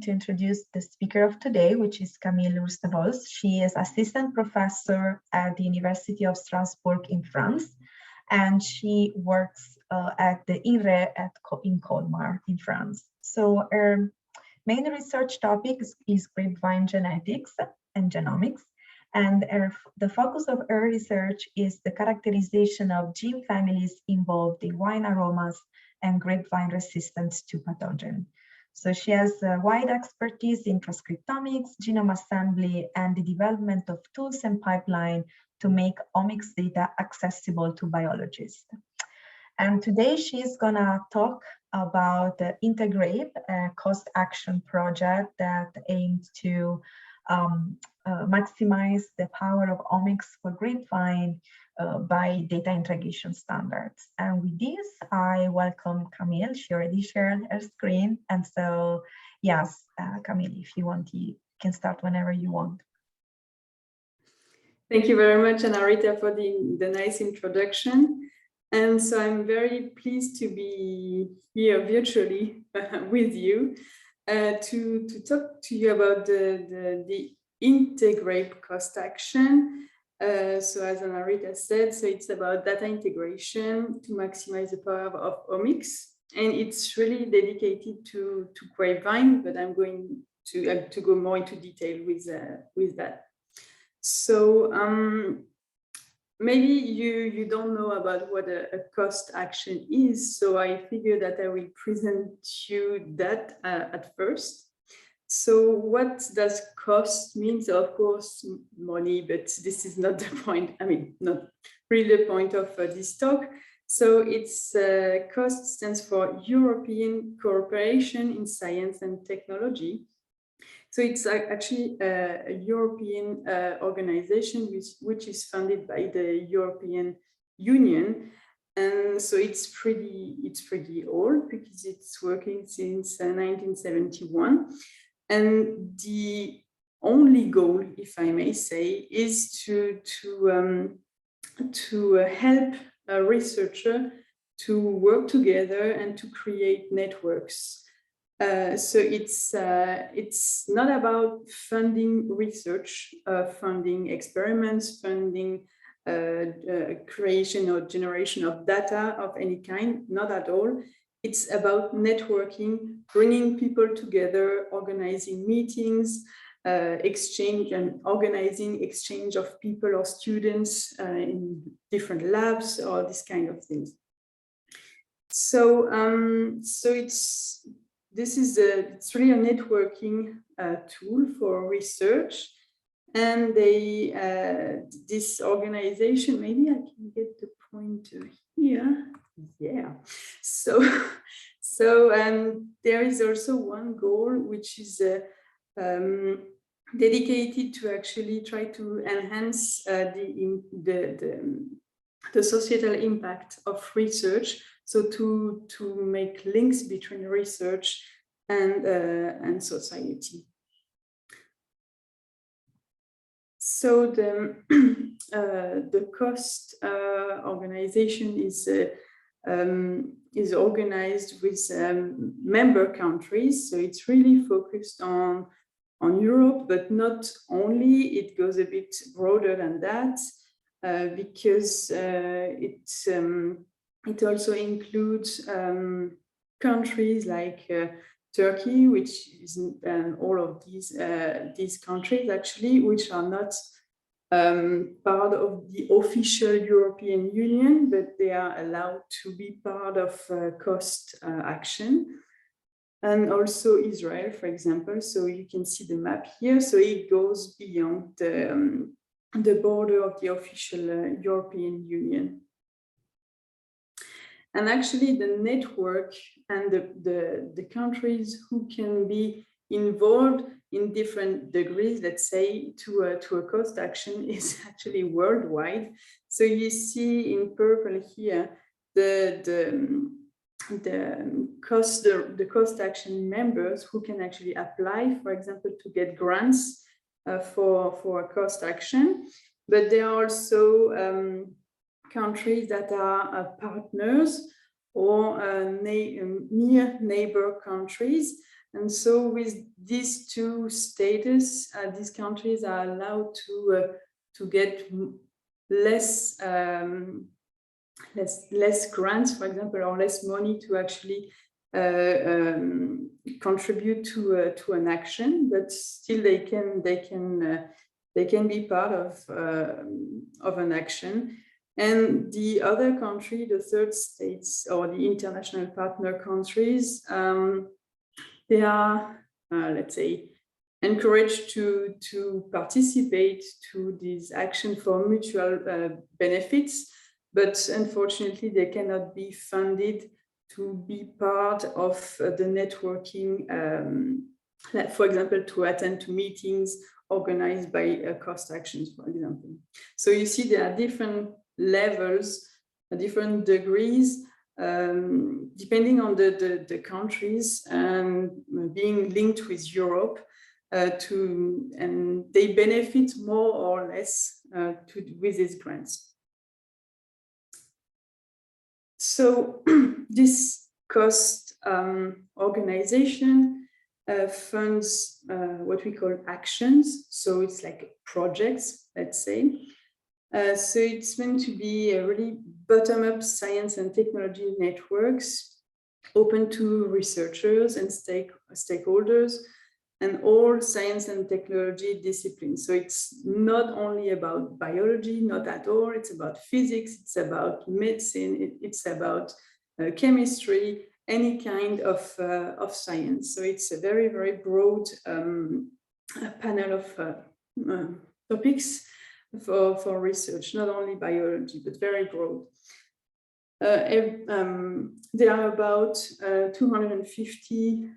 to introduce the speaker of today, which is Camille Rustenholz. She is assistant professor at the University of Strasbourg in France, and she works at the INRE in Colmar in France. So her main research topic is grapevine genetics and genomics, and the focus of her research is the characterization of gene families involved in wine aromas and grapevine resistance to pathogen. So she has a wide expertise in transcriptomics, genome assembly, and the development of tools and pipeline to make omics data accessible to biologists. And today she's gonna talk about the Integrape, a cost action project that aims to maximize the power of omics for grapevine by data integration standards. And with this, I welcome Camille. She already shared her screen. And so, yes, Camille, if you want, you can start whenever you want. Thank you very much, Anna-Rita, for the nice introduction. And so I'm very pleased to be here virtually with you to talk to you about the Integrape cost action. So as Anna-Rita said, so it's about data integration to maximize the power of omics. And it's really dedicated to grapevine, but I'm going to go more into detail with that. So maybe you don't know about what a cost action is, so I figure that I will present you that at first. So what does cost mean? So of course, money, but this is not the point. I mean, not really the point of this talk. So it's cost stands for European Cooperation in Science and Technology. So it's actually a European organization which is funded by the European Union. And so it's pretty old because it's working since 1971. And the only goal, if I may say, is to help a researcher to work together and to create networks. So it's not about funding research, funding experiments, funding creation or generation of data of any kind, not at all. It's about networking, bringing people together, organizing meetings, exchange and organizing exchange of people or students in different labs or this kind of things. So it's really a networking tool for research, and this organization, maybe I can get the pointer here. Yeah. So there is also one goal which is dedicated to actually try to enhance the societal impact of research. So to make links between research and society. So the cost organization is organized with member countries. So it's really focused on Europe, but not only. It goes a bit broader than that because it also includes countries like Turkey, which is all of these countries actually, which are not part of the official European Union, but they are allowed to be part of cost action. And also Israel, for example. So you can see the map here. So it goes beyond the border of the official European Union. And actually the network and the countries who can be involved in different degrees, let's say, to a cost action is actually worldwide. So you see in purple here the cost action members who can actually apply, for example, to get grants for a cost action. But there are also countries that are partners or near neighbor countries And so with these two status, these countries are allowed to get less grants, for example, or less money to actually contribute to an action, but still they can be part of an action. And the other country, the third states or the international partner countries, they are, let's say, encouraged to participate to these actions for mutual benefits, but unfortunately they cannot be funded to be part of the networking, for example, to attend to meetings organized by cost actions, for example. So you see there are different levels, different degrees, depending on the countries, and being linked with Europe, and they benefit more or less with these grants. So this cost organization funds what we call actions. So it's like projects, let's say. So it's meant to be a really bottom-up science and technology networks open to researchers and stakeholders and all science and technology disciplines. So it's not only about biology, not at all. It's about physics, it's about medicine, it's about chemistry, any kind of science. So it's a very, very broad panel of topics for research, not only biology, but very broad. There are about 250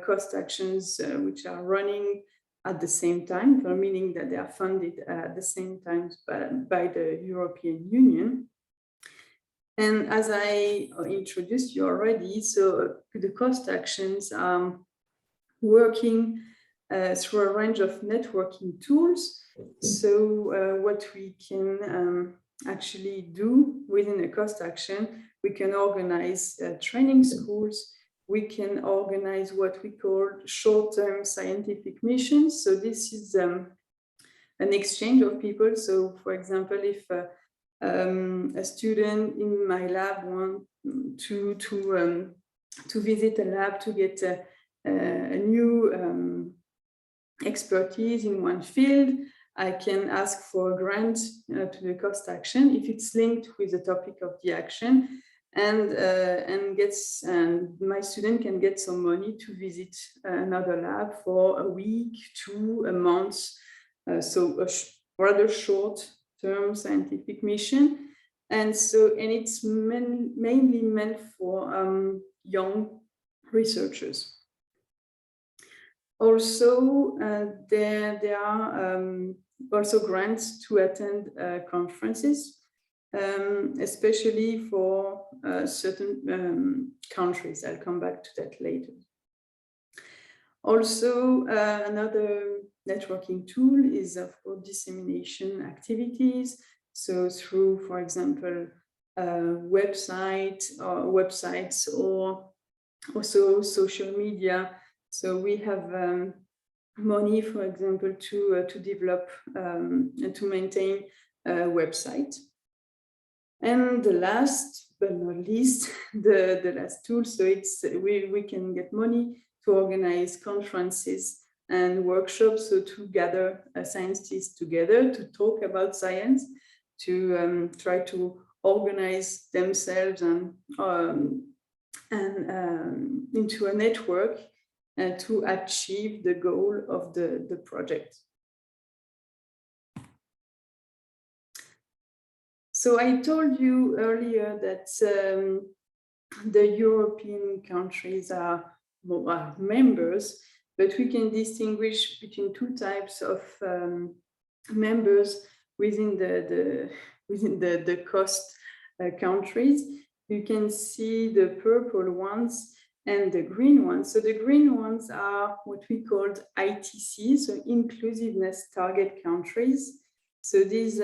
cost actions which are running at the same time, meaning that they are funded at the same time by the European Union. And as I introduced you already, so the cost actions are working through a range of networking tools. So what we can actually do within a cost action, we can organize training schools, we can organize what we call short-term scientific missions. So this is an exchange of people. So for example, if a student in my lab wants to visit a lab to get a new expertise in one field, I can ask for a grant to the cost action if it's linked with the topic of the action, and my student can get some money to visit another lab for a week, a month, so a rather short-term scientific mission. And it's mainly meant for young researchers. Also, there are also grants to attend conferences, especially for certain countries. I'll come back to that later. Also, another networking tool is for dissemination activities. So through, for example, websites or also social media. So we have money, for example, to develop and to maintain a website. And the last but not least, the last tool. So we can get money to organize conferences and workshops. So to gather scientists together to talk about science, to try to organize themselves and into a network to achieve the goal of the project. So I told you earlier that the European countries are members, but we can distinguish between two types of members within the cost countries. You can see the purple ones and the green ones. So the green ones are what we called ITC, so inclusiveness target countries. So these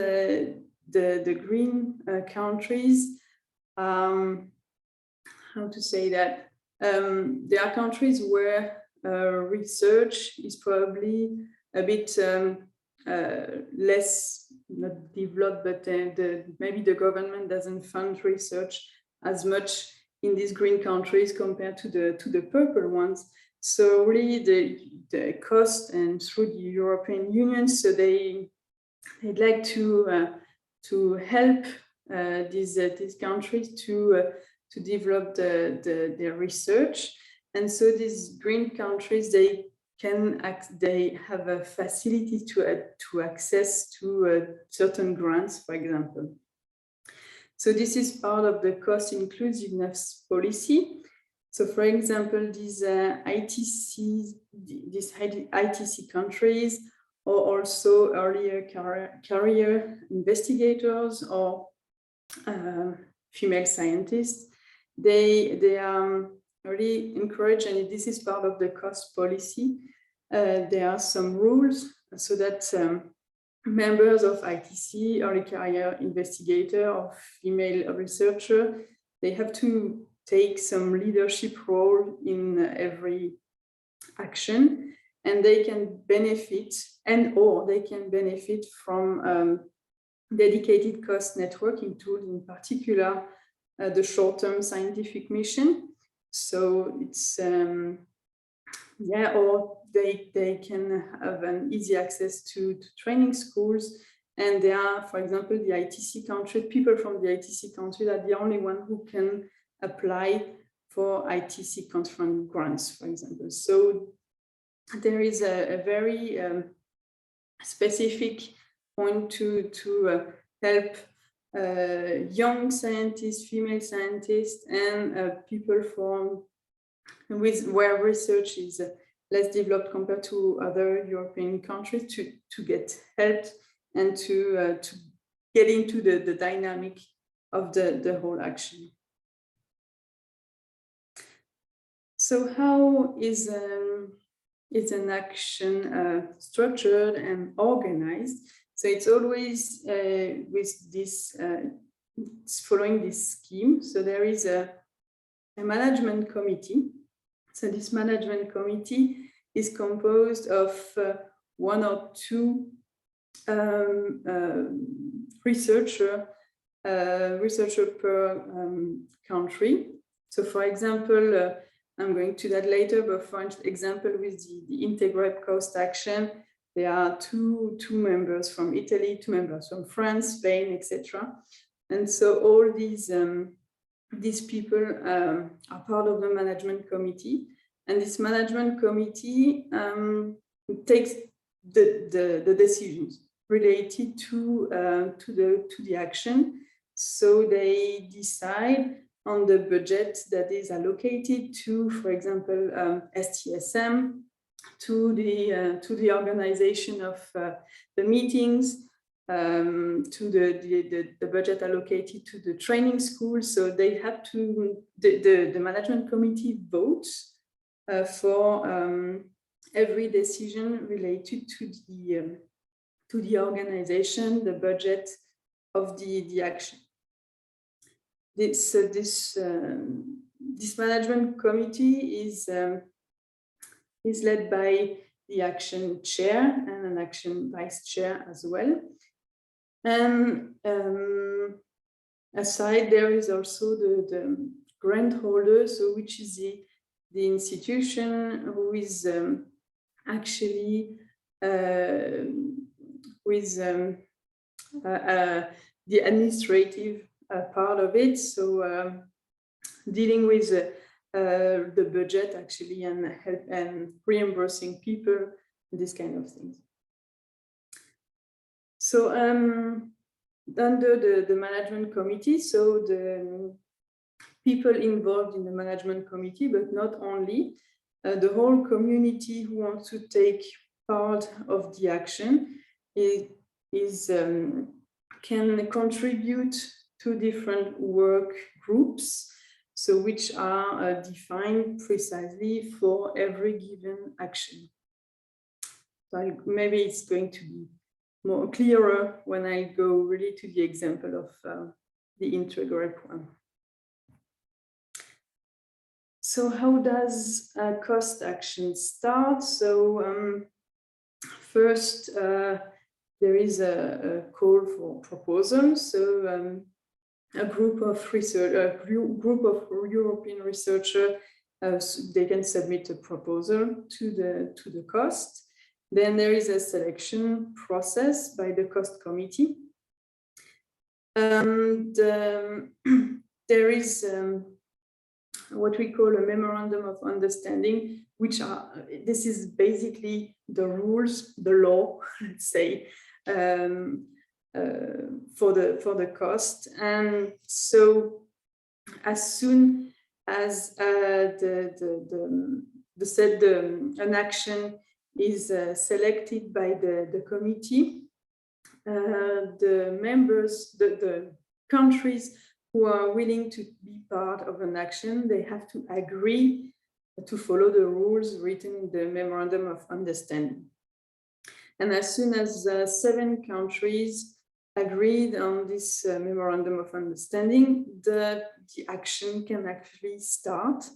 the green countries, how to say that? There are countries where research is probably a bit less not developed, but maybe the government doesn't fund research as much in these green countries compared to the purple ones. So really the cost, and through the European Union, so they'd like to help these countries to develop their research. And so these green countries, they have a facility to access to certain grants, for example. So this is part of the cost inclusiveness policy. So for example, these ITC countries, or also earlier career investigators or female scientists, they are really encouraged, and this is part of the cost policy. There are some rules so that members of ITC, early career investigator or female researcher, they have to take some leadership role in every action, and they can benefit or they can benefit from dedicated cost networking tools, in particular the short-term scientific mission. So it's or they can have an easy access to training schools. And they are, for example, the ITC country, people from the ITC country are the only one who can apply for ITC conference grants, for example. So there is a very specific point to help young scientists, female scientists, and people where research is less developed compared to other European countries to get helped and to get into the dynamic of the whole action. So how is an action structured and organized? So it's always with this, it's following this scheme. So there is a management committee. So this management committee is composed of one or two researcher per country. So for example, I'm going to that later, but for example, with the Integrape cost action, there are two members from Italy, 2 members from France, Spain, etc. And so all these people are part of the management committee, and this management committee takes the decisions related to the action. So they decide on the budget that is allocated to, for example, STSM, to the organization of the meetings, to the budget allocated to the training school. So they have to, the management committee votes for every decision related to the organization, the budget of the action. This management committee is led by the action chair and an action vice chair as well. And aside, there is also the grant holder, so which is the institution who is actually with the administrative part of it, so dealing with the budget actually, and help and reimbursing people, this kind of things. So under the management committee, so the people involved in the management committee, but not only, the whole community who wants to take part of the action can contribute to different work groups, so which are defined precisely for every given action. So maybe it's going to be more clearer when I go really to the example of the Integrape one. So how does cost action start? So first, there is a call for proposals. So a group of European researchers, they can submit a proposal to the cost. Then there is a selection process by the cost committee. And there is what we call a memorandum of understanding, which this is basically the rules, the law, let's say, for the cost. And so as soon as an action is selected by the committee, the members, the countries who are willing to be part of an action, they have to agree to follow the rules written in the Memorandum of Understanding. And as soon as 7 countries agreed on this Memorandum of Understanding, the action can actually start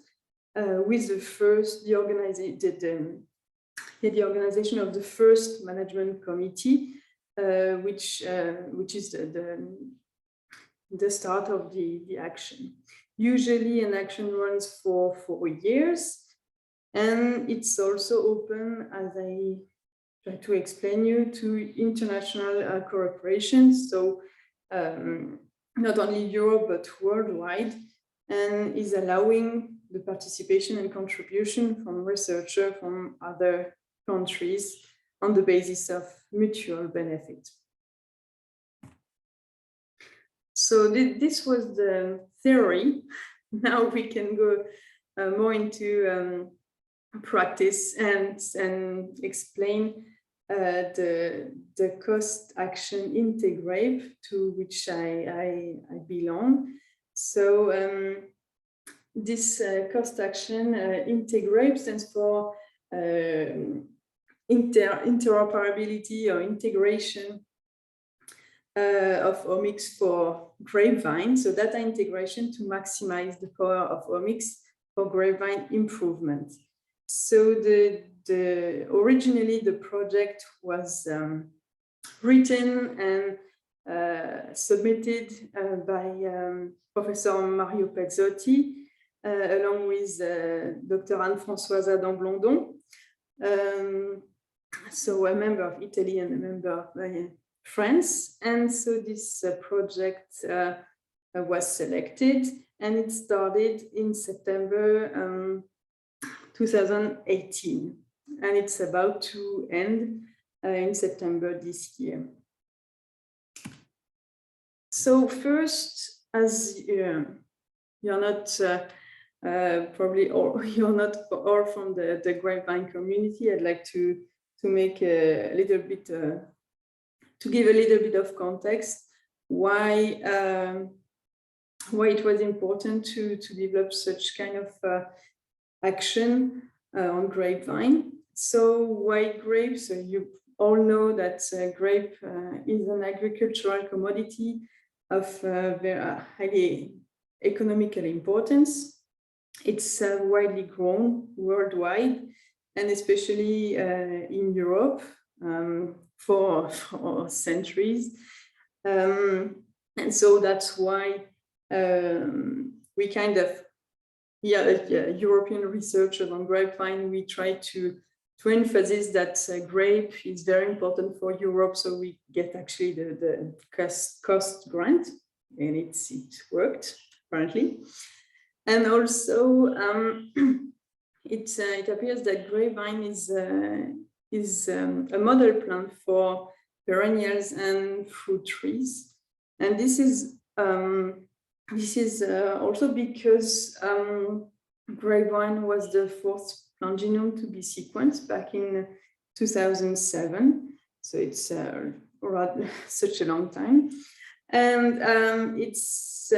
with the organization of the first management committee, which is the start of the action. Usually an action runs for 4 years, and it's also open, as I try to explain you, to international cooperation. So not only Europe, but worldwide, and is allowing the participation and contribution from researchers from other countries on the basis of mutual benefit. So this was the theory. Now we can go more into practice and explain the cost action Integrape, to which I belong. So this cost action Integrape stands for interoperability or integration of omics for grapevine, so data integration to maximize the power of omics for grapevine improvement. So originally the project was written and submitted by Professor Mario Pezzotti along with Dr. Anne-Françoise Adam-Blondon, so a member of Italy and a member of France. And so this project was selected, and it started in September 2018, and it's about to end in September this year. So first, as you're not probably all, you're not all from the grapevine community, I'd like to make a little bit to give a little bit of context why it was important to develop such kind of action on grapevine. So why grape? So you all know that grape is an agricultural commodity of very highly economical importance. It's widely grown worldwide, and especially in Europe for centuries. And so that's why we kind of, European researchers on grapevine, we try to emphasize that grape is very important for Europe. So we get actually the cost grant, and it worked apparently. And also it appears that grapevine is a model plant for perennials and fruit trees. And this is also because grapevine was the fourth plant genome to be sequenced back in 2007. So it's such a long time. And it's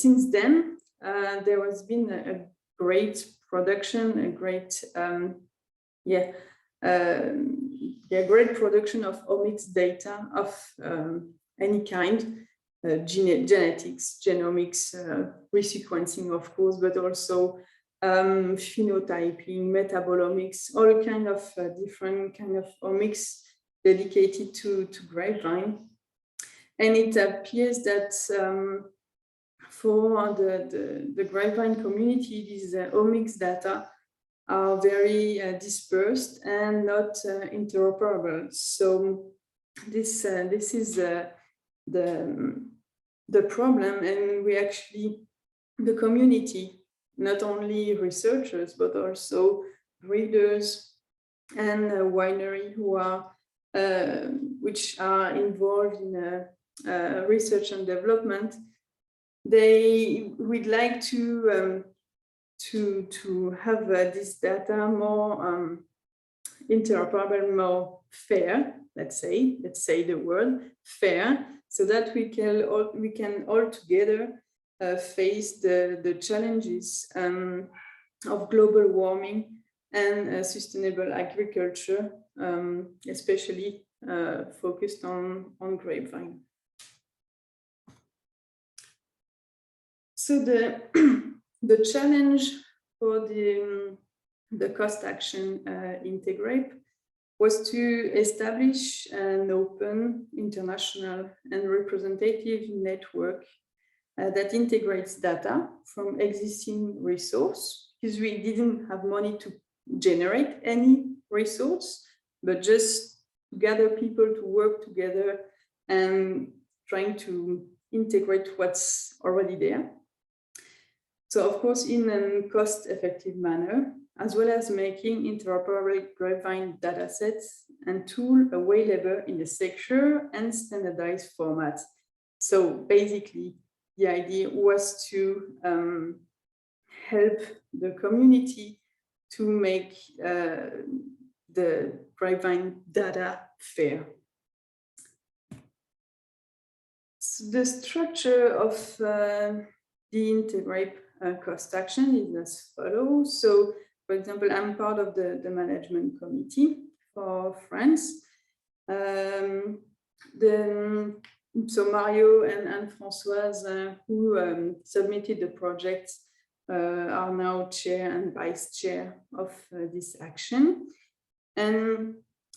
since then, there has been a great production, a great, great production of omics data of any kind, genetics, genomics, resequencing, of course, but also phenotyping, metabolomics, all kind of different kind of omics dedicated to grapevine. And it appears that for the grapevine community, these omics data are very dispersed and not interoperable. So this is the problem, and we actually, the community, not only researchers but also breeders and winery who are which are involved in research and development, they would like to have this data more interoperable, more fair. Let's say the word fair, so that we can all together face the challenges of global warming and sustainable agriculture, especially focused on grapevine. So the challenge for the cost action Integrape was to establish an open, international, and representative network that integrates data from existing resource, because we didn't have money to generate any resource, but just gather people to work together and trying to integrate what's already there. So of course, in a cost-effective manner, as well as making interoperable grapevine datasets and tools available in a secure and standardized format. So basically, the idea was to help the community to make the grapevine data fair. So the structure of the Integrape cost action is as follows. So, for example, I'm part of the management committee for France. So Mario and Anne-Françoise, who submitted the projects, are now chair and vice chair of this action. And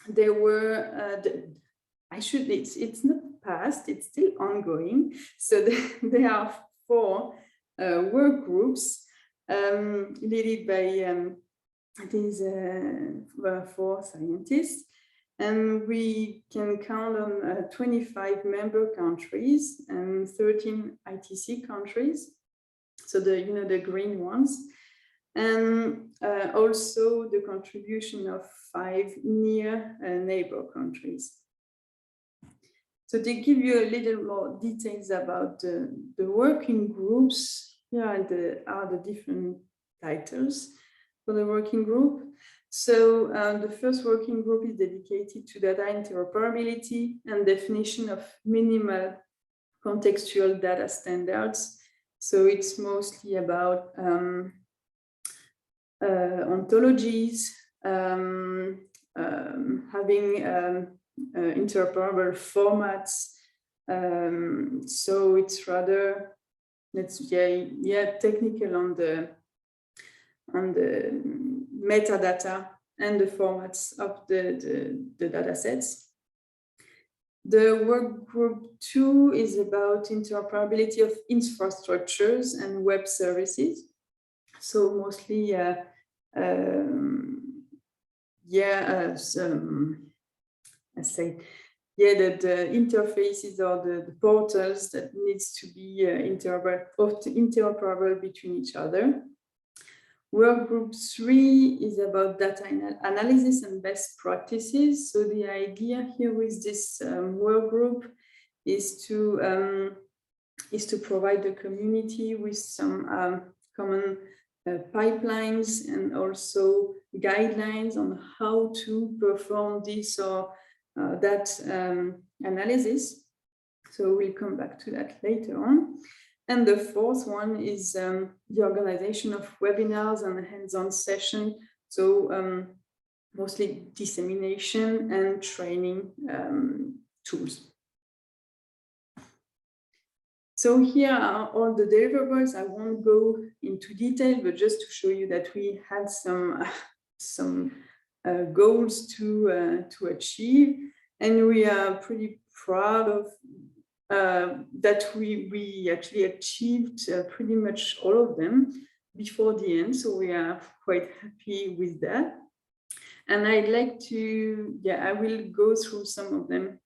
there were, it's not past, it's still ongoing. So there are 4 work groups led by these 4 scientists. And we can count on 25 member countries and 13 ITC countries. So the green ones. And also the contribution of 5 near neighbor countries. So to give you a little more details about the working groups, here are the different titles for the working group. So the first working group is dedicated to data interoperability and definition of minimal contextual data standards. So it's mostly about ontologies, having interoperable formats. So it's rather, technical on the metadata and the formats of the data sets. The work group 2 is about interoperability of infrastructures and web services. So mostly, the interfaces or the portals that needs to be interoperable between each other. Work group 3 is about data analysis and best practices. So the idea here with this work group is to provide the community with some common pipelines and also guidelines on how to perform this or that analysis. So we'll come back to that later on. And the 4th one is the organization of webinars and hands-on session. So mostly dissemination and training tools. So here are all the deliverables. I won't go into detail, but just to show you that we had some goals to achieve, and we are pretty proud of that we actually achieved pretty much all of them before the end. So we are quite happy with that. And I'd like to, I will go through some of them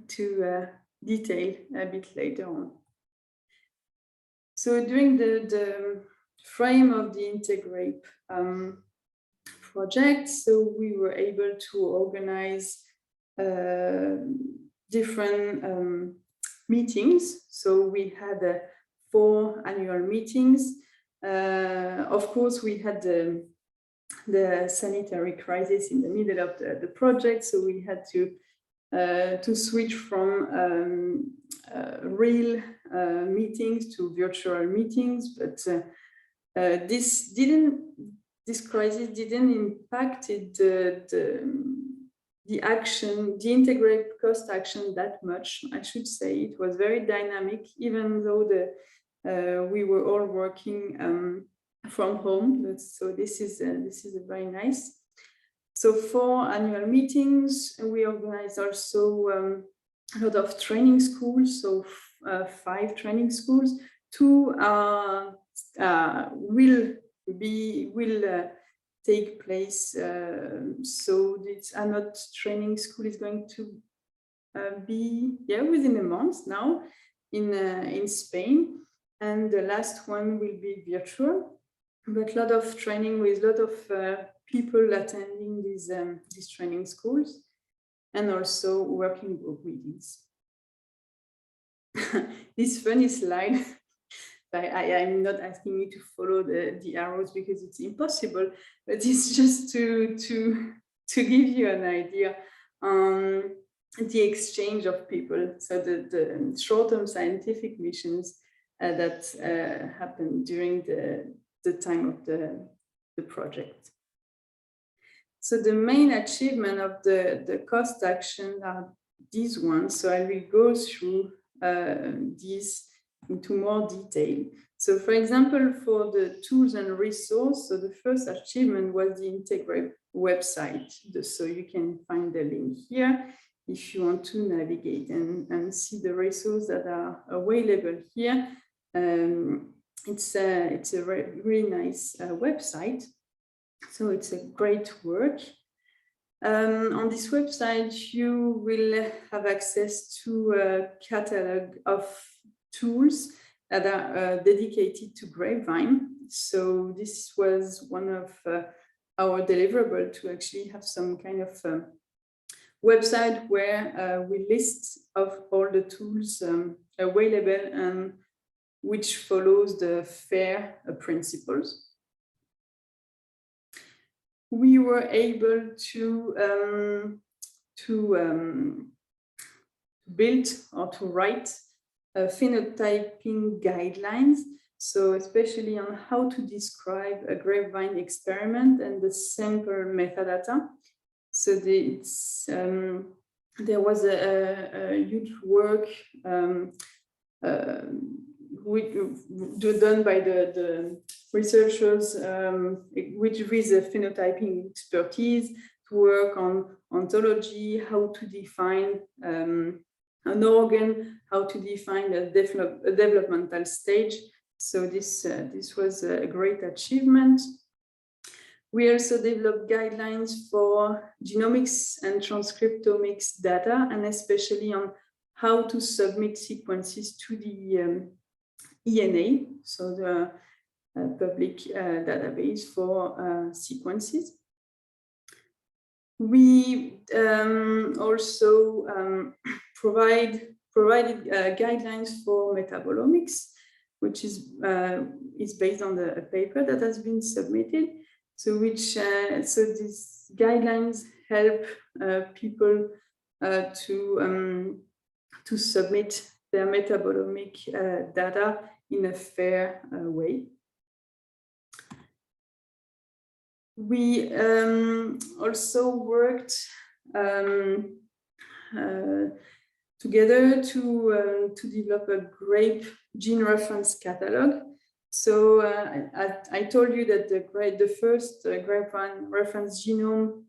to detail a bit later on. So during the frame of the Integrape project, so we were able to organize different meetings. So we had 4 annual meetings. Of course, we had the sanitary crisis in the middle of the project, so we had to switch from real meetings to virtual meetings. But this crisis didn't impact the action, the Integrape cost action that much. I should say it was very dynamic, even though we were all working from home. So this is very nice. So 4 annual meetings, and we organized also a lot of training schools. So 5 training schools. 2 will take place. So this ANOT training school is going to be within a month now in Spain, and the last one will be virtual, but a lot of training with a lot of people attending these training schools, and also working group meetings. This funny slide. I'm not asking you to follow the arrows because it's impossible, but it's just to give you an idea on the exchange of people. So the short-term scientific missions that happened during the time of the project. So the main achievement of the cost action are these ones. So I will go through these into more detail. So for example, for the tools and resource, so the first achievement was the Integrape website. So you can find the link here if you want to navigate and see the resources that are available here. It's a really nice website. So it's a great work. On this website, you will have access to a catalog of tools that are dedicated to grapevine. So this was one of our deliverables, to actually have some kind of website where we list of all the tools available and which follows the FAIR principles. We were able to build or to write phenotyping guidelines, so especially on how to describe a grapevine experiment and the sample metadata. So there was a huge work done by the researchers with the phenotyping expertise to work on ontology, how to define an organ, how to define a developmental stage. So this was a great achievement. We also developed guidelines for genomics and transcriptomics data, and especially on how to submit sequences to the ENA, so the public database for sequences. We also provided guidelines for metabolomics, which is based on the paper that has been submitted. So these guidelines help people to submit their metabolomic data in a fair way. We also worked together to develop a grape gene reference catalog. So I told you that the first grapevine reference genome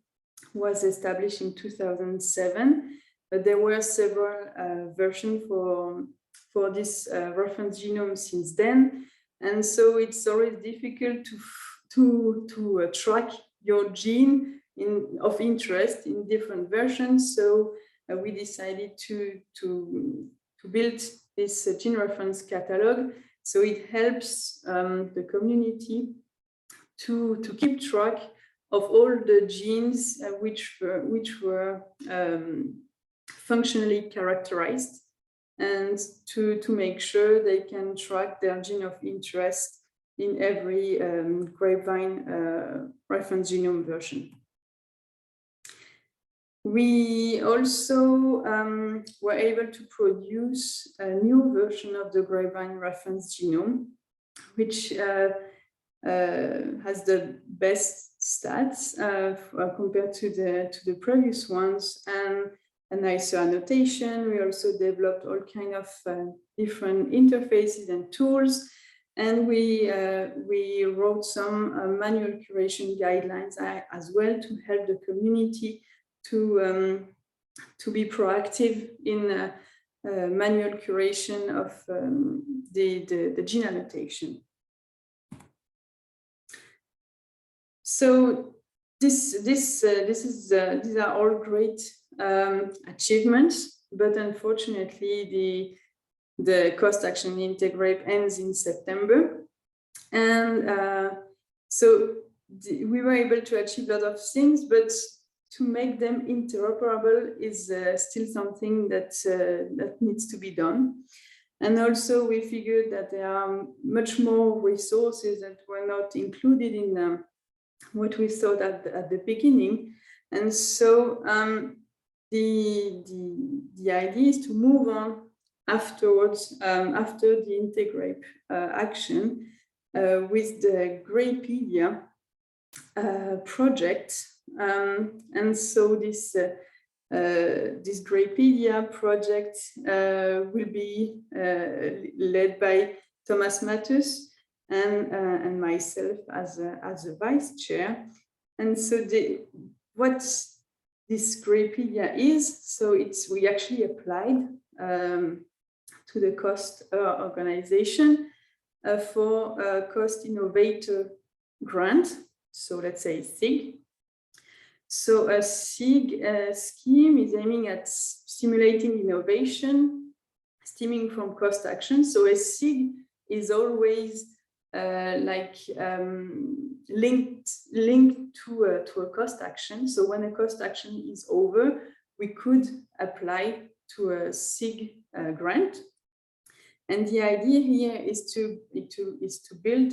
was established in 2007, but there were several versions for this reference genome since then. And so it's always difficult to track your gene of interest in different versions. So we decided to build this gene reference catalog. So it helps the community to keep track of all the genes which were functionally characterized, and to make sure they can track their gene of interest in every grapevine reference genome version. We also were able to produce a new version of the grapevine reference genome, which has the best stats compared to the previous ones, and a nicer annotation. We also developed all kinds of different interfaces and tools, and we wrote some manual curation guidelines as well to help the community to be proactive in manual curation of the gene annotation. So these are all great achievements, but unfortunately the cost action Integrape ends in September, and so we were able to achieve a lot of things, but to make them interoperable is still something that needs to be done. And also we figured that there are much more resources that were not included in what we thought at the beginning. And so the idea is to move on afterwards, after the Integrape action, with the Grapepedia project. And so this Grapepedia project will be led by Thomas Matus and myself as a vice chair. And so what this Grapepedia is, so we actually applied to the COST organization for a COST Innovator grant. So let's say SIG. So a SIG scheme is aiming at stimulating innovation, stemming from cost action. So a SIG is always linked to a cost action. So when a cost action is over, we could apply to a SIG grant. And the idea here is to build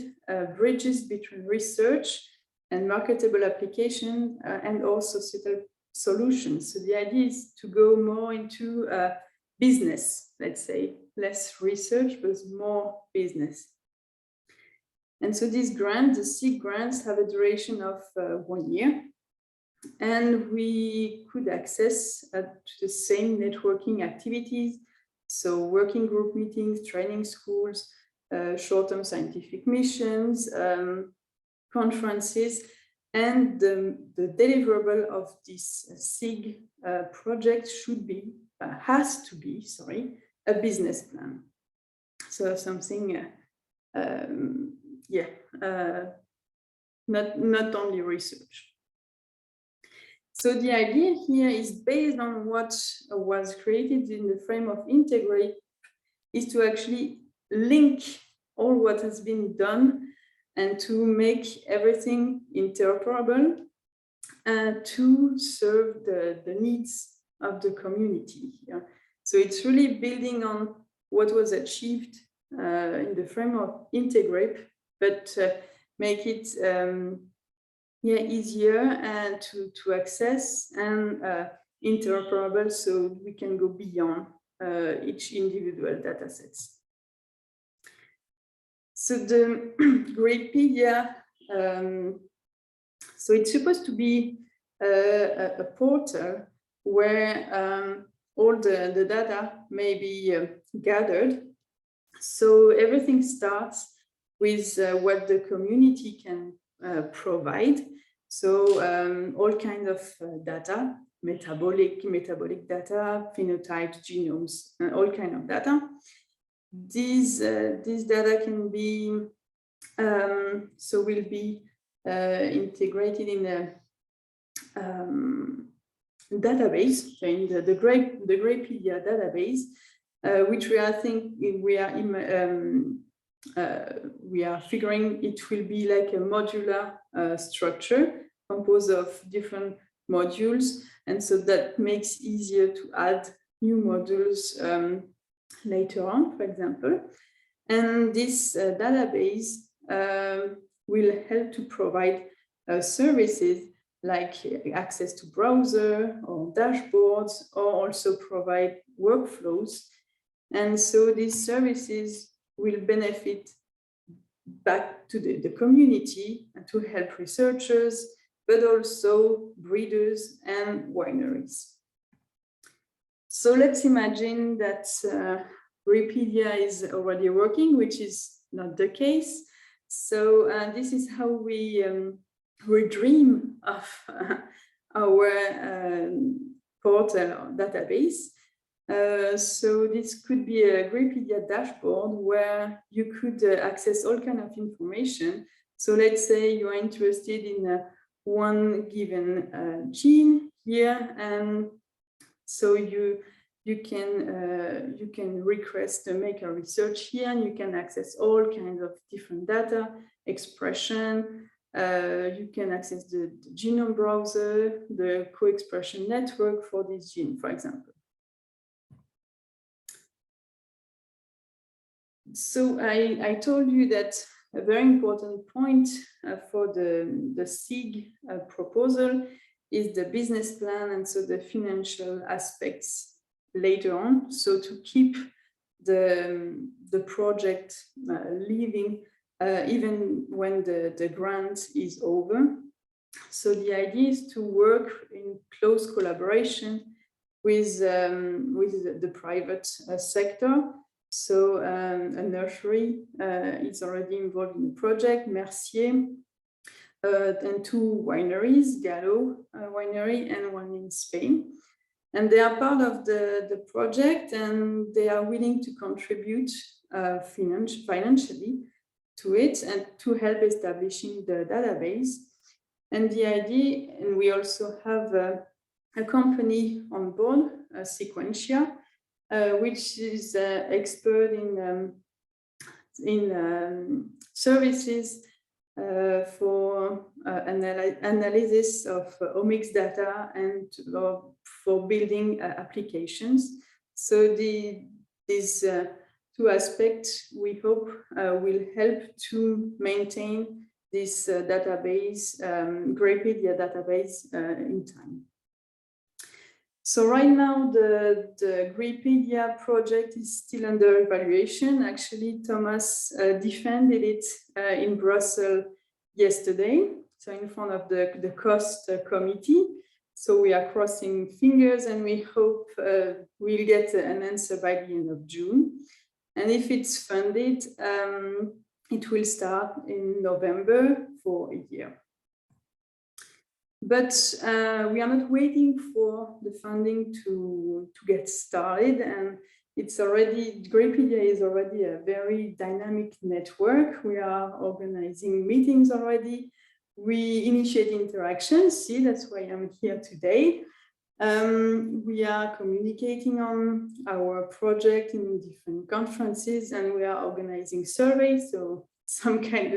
bridges between research and marketable application and also societal solutions. So the idea is to go more into business, let's say, less research, but more business. And so these grants, the SIG grants, have a duration of 1 year. And we could access to the same networking activities. So working group meetings, training schools, short-term scientific missions, conferences, and the deliverable of this SIG project has to be a business plan. So something, not only research. So the idea here is based on what was created in the frame of Integrape, is to actually link all what has been done and to make everything interoperable to serve the needs of the community. Yeah. So it's really building on what was achieved in the frame of Integrape, but make it easier and to access and interoperable, so we can go beyond each individual data sets. So the Grapepedia, so it's supposed to be a portal where all the data may be gathered. So everything starts with what the community can provide. So all kinds of data, metabolic data, phenotypes, genomes, all kinds of data. These data can be will be integrated in a database, so in the Grapepedia database, which we are figuring it will be like a modular structure composed of different modules, and so that makes easier to add new modules later on, for example. And this database will help to provide services like access to browser or dashboards, or also provide workflows. And so these services will benefit back to the community and to help researchers, but also breeders and wineries. So let's imagine that Grapepedia is already working, which is not the case. So this is how we dream of our portal or database. So this could be a Grapepedia dashboard where you could access all kinds of information. So let's say you are interested in one given gene here, and so you can request to make a research here, and you can access all kinds of different data, expression. You can access the genome browser, the co-expression network for this gene, for example. So I told you that a very important point for the SIG proposal is the business plan, and so the financial aspects later on. So to keep the project living even when the grant is over. So the idea is to work in close collaboration with the private sector. So a nursery is already involved in the project, Mercier, and two wineries, Gallo winery and one in Spain. And they are part of the project, and they are willing to contribute financially to it and to help establishing the database. And the idea, and we also have a company on board, Sequentia, which is expert in services for analysis of omics data and for building applications. So these two aspects, we hope, will help to maintain this database, Grapepedia database in time. So right now, the Grapepedia project is still under evaluation. Actually, Thomas defended it in Brussels yesterday, so in front of the cost committee. So we are crossing fingers, and we hope we'll get an answer by the end of June. And if it's funded, it will start in November for a year. But we are not waiting for the funding to get started, and it's already, Grapepedia is already a very dynamic network. We are organizing meetings already. We initiate interactions. See, that's why I'm here today. We are communicating on our project in different conferences, and we are organizing surveys. So same kind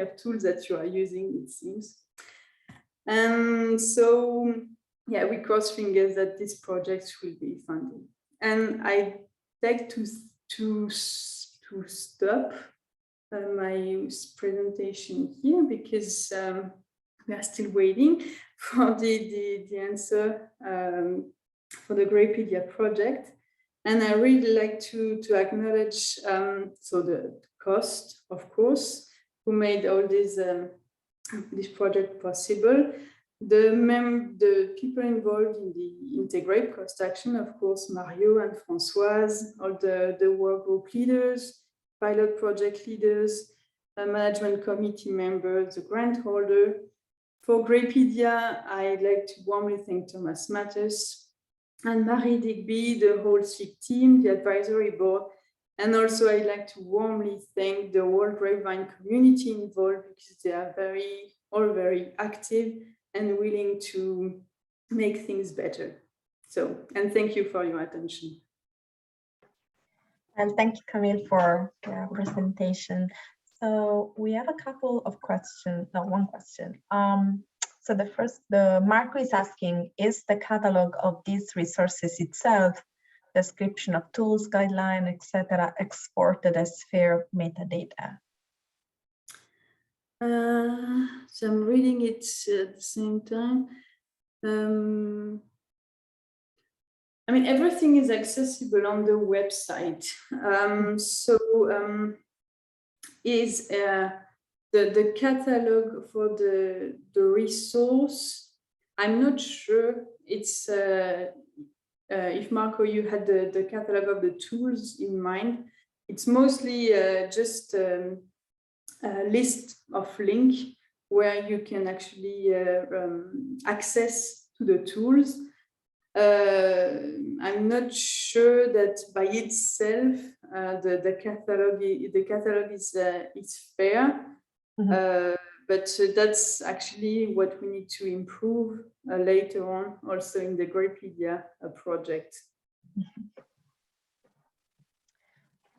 of tools that you are using, it seems. And so, yeah, we cross fingers that this project will be funded. And I like to stop my presentation here, because we are still waiting for the answer for the Grapepedia project. And I really like to acknowledge so the cost, of course, who made all this project possible. The people involved in the Integrape cost action, of course, Mario and Françoise, all the work group leaders, pilot project leaders, management committee members, the grant holder. For Grapepedia, I'd like to warmly thank Thomas Mattes and Marie Digby, the whole SIG team, the advisory board, and also I'd like to warmly thank the whole Grapevine community involved, because they are all very active and willing to make things better. So, and thank you for your attention. And thank you, Camille, for the presentation. So we have a couple of questions, no, one question. So the Marco is asking, is the catalog of these resources itself, description of tools, guideline, etc., exported as F.A.I.R metadata? So I'm reading it at the same time. I mean, everything is accessible on the website. Is the catalog for the resource? I'm not sure. It's if Marco, you had the catalog of the tools in mind. It's mostly just a list of links where you can actually access to the tools. I'm not sure that by itself the catalog is fair, but that's actually what we need to improve later on, also in the Grapepedia project.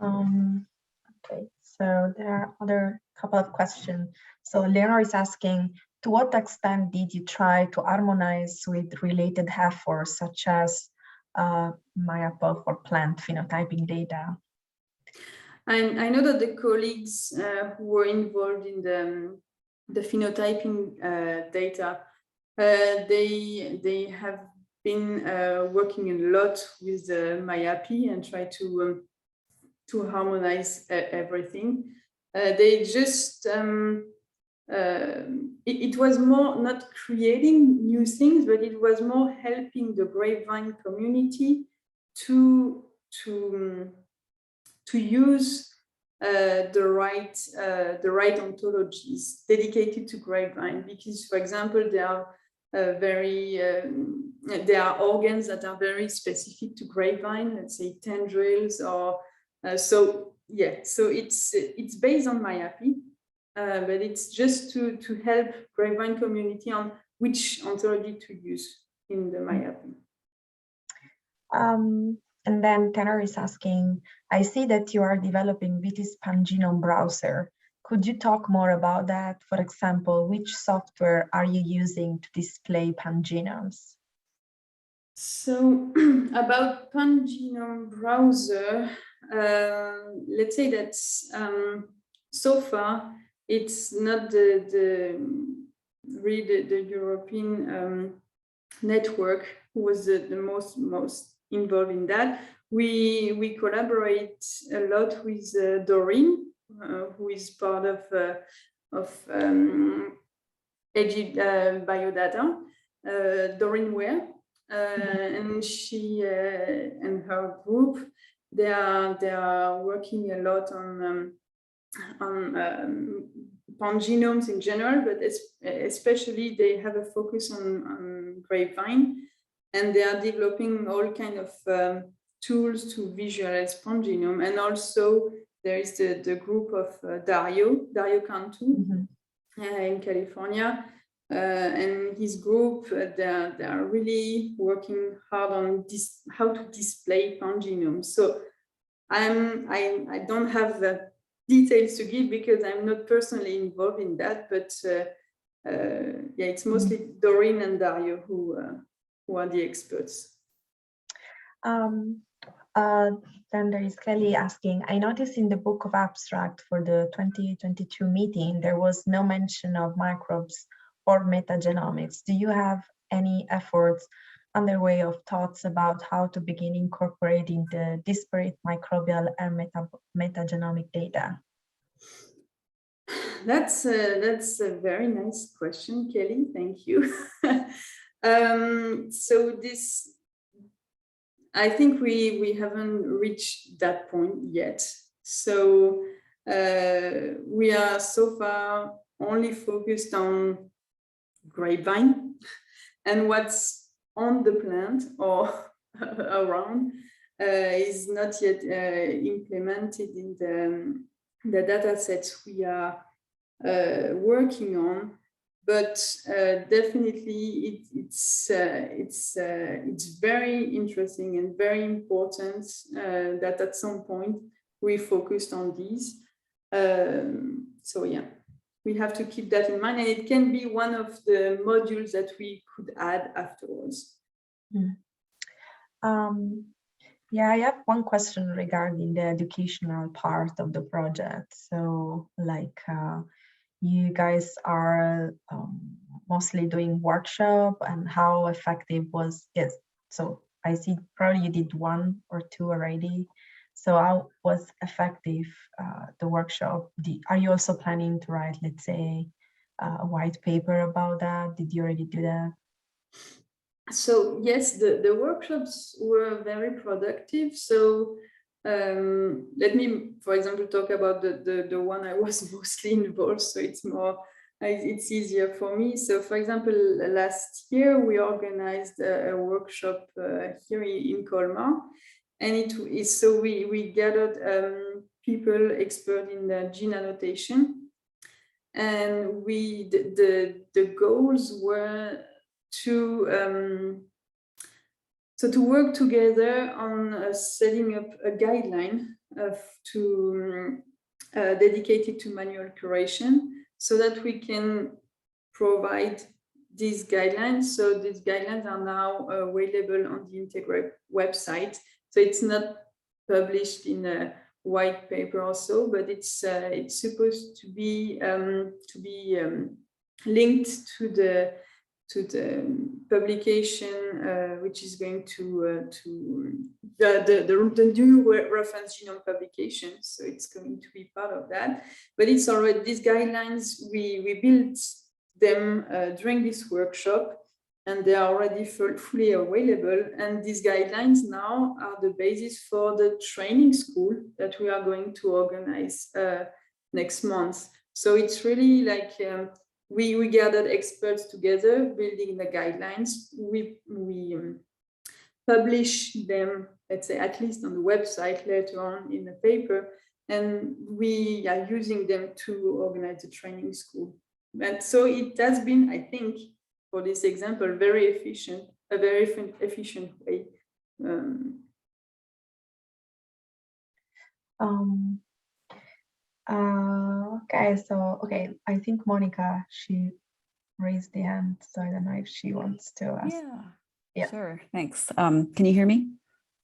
Okay, so there are other couple of questions. So Leonor is asking, to what extent did you try to harmonize with related efforts such as MyApple for plant phenotyping data? I know that the colleagues who were involved in the phenotyping data, they have been working a lot with MyAPI and try to harmonize everything. They just it was more not creating new things, but it was more helping the Grapevine community to use the right ontologies dedicated to Grapevine. Because, for example, there are there are organs that are very specific to Grapevine, let's say tendrils, or so it's based on MyAPI. But it's just to help Grapevine community on which ontology to use in the MyAPI. And then Tanner is asking, I see that you are developing Vitis Pangenome browser. Could you talk more about that? For example, which software are you using to display pangenomes? So about Pangenome browser, let's say that so far, it's not the European network who was the most involved in that. We collaborate a lot with Doreen, who is part of AgBioData, Doreen Ware, and she and her group, they are working a lot on pangenomes in general, but especially they have a focus on Grapevine, and they are developing all kind of tools to visualize pangenome. And also there is the group of Dario Cantu in California, and his group, they are really working hard on how to display pangenomes. So I don't have the details to give because I'm not personally involved in that, but yeah, it's mostly Doreen and Dario who are the experts. Then there is Kelly asking, I noticed in the book of abstract for the 2022 meeting, there was no mention of microbes or metagenomics. Do you have any efforts underway of thoughts about how to begin incorporating the disparate microbial and metagenomic data? That's a very nice question, Kelly. Thank you. So this, I think we haven't reached that point yet. So we are so far only focused on grapevine and what's on the plant or around is not yet implemented in the data sets we are working on, but definitely it's very interesting and very important that at some point we focused on these. So yeah, we have to keep that in mind, and it can be one of the modules that we could add afterwards. Yeah, I have one question regarding the educational part of the project. So like you guys are mostly doing workshop, and how effective was it? So I see probably you did 1 or 2 already. So how was effective the workshop? Are you also planning to write, let's say, a white paper about that? Did you already do that? So yes, the workshops were very productive. So let me, for example, talk about the one I was mostly involved. So it's easier for me. So for example, last year we organized a workshop here in Colmar, and it is so we gathered people expert in the gene annotation, and the goals were to work together on setting up a guideline dedicated to manual curation, so that we can provide these guidelines. So these guidelines are now available on the Integrape website. So it's not published in a white paper or so, but it's supposed to be linked to the publication, which is going to the new reference genome publication. So it's going to be part of that. But it's already, these guidelines, we built them during this workshop, and they are already fully available. And these guidelines now are the basis for the training school that we are going to organize next month. So it's really like we gathered experts together, building the guidelines. We publish them, let's say, at least on the website, later on in the paper, and we are using them to organize the training school. And so it has been, I think, for this example, a very efficient way. Okay, I think Monica, she raised the hand, so I don't know if she wants to ask. Yeah. Sure, thanks. Can you hear me?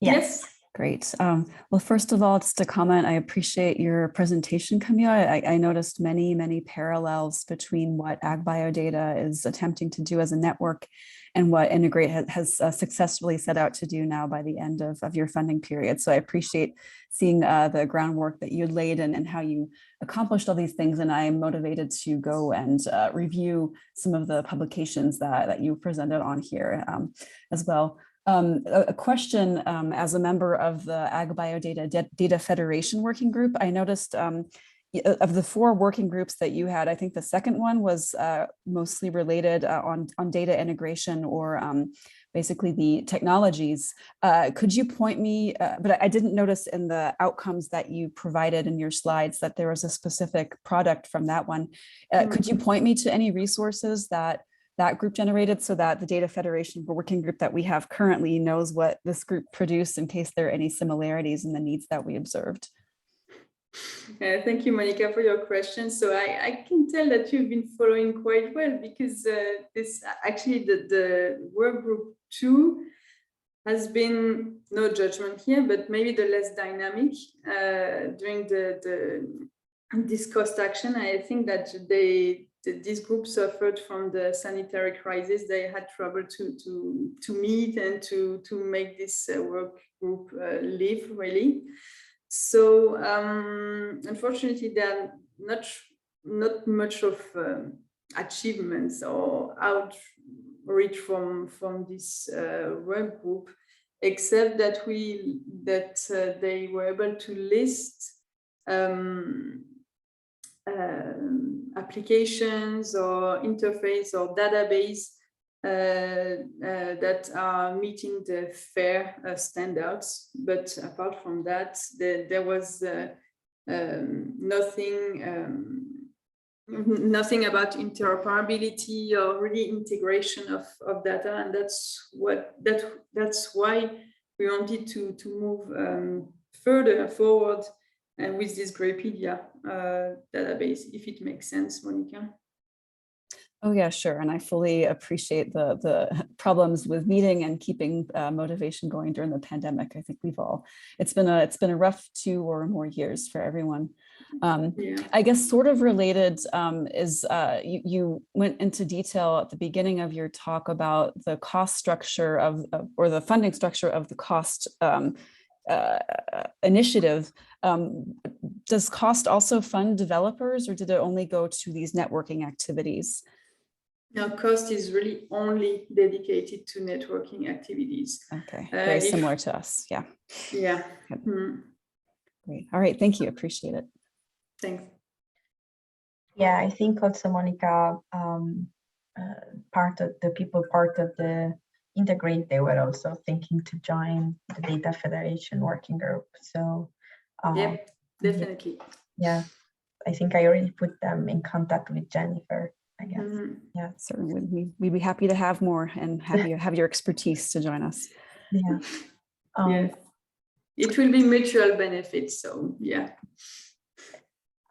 Yes. Great. Well, first of all, just a comment, I appreciate your presentation, Camille. I noticed many parallels between what AgBioData is attempting to do as a network and what Integrape has successfully set out to do now by the end of your funding period. So I appreciate seeing the groundwork that you laid and how you accomplished all these things. And I'm motivated to go and review some of the publications that you presented on here as well. A question as a member of the AgBioData Data Federation Working Group, I noticed of the 4 working groups that you had, I think the second one was mostly related on data integration or basically the technologies. Could you point me, but I didn't notice in the outcomes that you provided in your slides that there was a specific product from that one. Could you point me to any resources that group generated, so that the Data Federation Working Group that we have currently knows what this group produced in case there are any similarities in the needs that we observed? Thank you, Monica, for your question. So I can tell that you've been following quite well, because this actually the work group 2 has been, no judgment here, but maybe the less dynamic during this cost action. I think that this group suffered from the sanitary crisis. They had trouble to meet and to make this work group live, really. So unfortunately, they are not not much of achievements or outreach from this work group, except that they were able to list applications or interface or database that are meeting the F.A.I.R standards. But apart from that, there was nothing about interoperability or really integration of data, and that's why we wanted to move further forward and with this Grapepedia database, if it makes sense, Monica. Oh yeah, sure. And I fully appreciate the problems with meeting and keeping motivation going during the pandemic. I think it's been a rough 2 or more years for everyone. Yeah. I guess sort of related is you went into detail at the beginning of your talk about the cost structure or the funding structure of the cost initiative. Does COST also fund developers, or did it only go to these networking activities? Now, COST is really only dedicated to networking activities. Okay, very similar to us. Yeah. Yeah. Great. All right. Thank you. Appreciate it. Thanks. Yeah, I think also, Monica, part of the Integrape, they were also thinking to join the Data Federation working group. So, yeah, definitely. Yeah, I think I already put them in contact with Jennifer, I guess. Yeah, certainly. We'd be happy to have more and have your expertise to join us. Yeah. Yes. It will be mutual benefits. So yeah.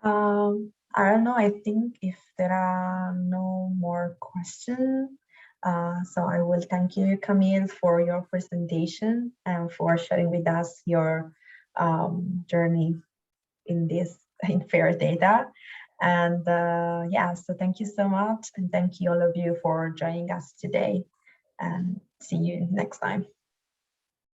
I don't know. I think if there are no more questions, so I will thank you, Camille, for your presentation and for sharing with us your journey in F.A.I.R data. And yeah, so thank you so much, and thank you all of you for joining us today, and see you next time.